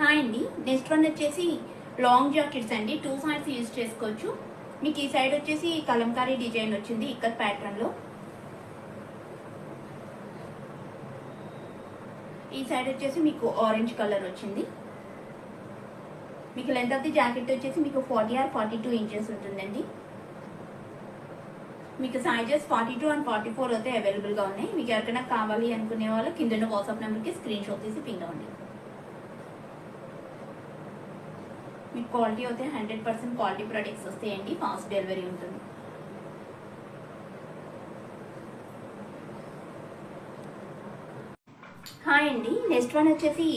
Hi అండి, next one వచ్చేసి long jackets అండి. 2 సైడ్స్ యూజ్ చేసుకోవచ్చు. మీకు ఈ సైడ్ వచ్చేసి కలంకారీ డిజైన్ వచ్చింది ఇక్కత్ ప్యాటర్న్ లో. ఈ సైడ్ వచ్చేసి మీకు ఆరెంజ్ కలర్ వచ్చింది. మీకు లెంత్ ఆఫ్ ది జాకెట్ వచ్చేసి మీకు 40 or 42 ఇంచెస్ ఉంటుందండి. మీకు సైజెస్ 42 and 44 అయితే అవైలబుల్ గా ఉన్నాయి. మీకు ఎవరికైనా కావాలి అనుకునే వాళ్ళు కింద వాట్సాప్ నెంబర్ కి స్క్రీన్ షాట్ తీసి పింగ్ అవ్వండి. మీకు క్వాలిటీ అయితే 100% క్వాలిటీ ప్రొడక్ట్స్ వస్తాయండి. ఫాస్ట్ డెలివరీ ఉంటుంది. హాయ్ అండి, నెక్స్ట్ వన్ వచ్చేసి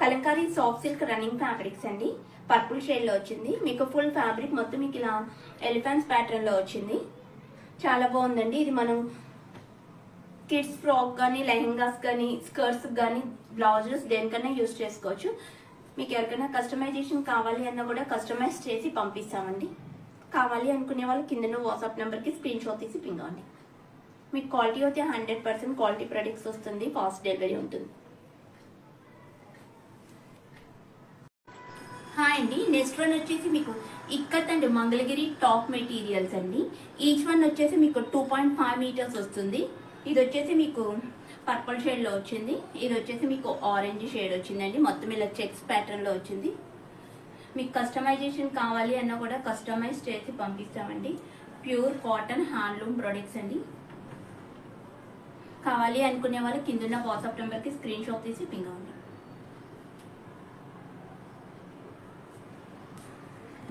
Kalamkari soft silk running fabrics అండి. పర్పుల్ షేడ్ లో వచ్చింది. మీకు ఫుల్ ఫ్యాబ్రిక్ మొత్తం మీకు ఇలా ఎలిఫెంట్స్ ప్యాటర్న్ లో వచ్చింది. చాలా బాగుందండి. ఇది మనం కిడ్స్ ఫ్రాక్ కానీ, లెహెంగాస్ కానీ, స్కర్ట్స్ కానీ, బ్లౌజెస్ దేనికన్నా యూజ్ చేసుకోవచ్చు. మీకు ఎవరికైనా కస్టమైజేషన్ కావాలి అన్నా కూడా కస్టమైజ్ చేసి పంపిస్తామండి. కావాలి అనుకునే వాళ్ళు కింద వాట్సాప్ నెంబర్కి స్క్రీన్ షాట్ తీసి పింగ్ అవ్వండి. మీకు క్వాలిటీ అయితే 100% క్వాలిటీ ప్రొడక్ట్స్ వస్తుంది. ఫాస్ట్ డెలివరీ ఉంటుంది. హాయ్ అండి, నెక్స్ట్ వన్ వచ్చేసి మీకు ikat and Mangalagiri top materials అండి. ఈచ్ వన్ వచ్చేసి మీకు 2.5 మీటర్స్ వస్తుంది. ఇది వచ్చేసి మీకు పర్పుల్ షేడ్ లో వచ్చింది. ఇది వచ్చేసి మీకు ఆరెంజ్ షేడ్ వచ్చిందండి. మొత్తం ఇలా చెక్స్ ప్యాటర్న్ లో వచ్చింది. మీకు కస్టమైజేషన్ కావాలి అన్నా కూడా కస్టమైజ్ చేసి పంపిస్తామండి. ప్యూర్ కాటన్ హ్యాండ్లూమ్ ప్రొడక్ట్స్ అండి. కావాలి అనుకునే వాళ్ళు కింద వాట్సాప్ నెంబర్కి స్క్రీన్ షాట్ తీసి పింగ్ అవ్వండి.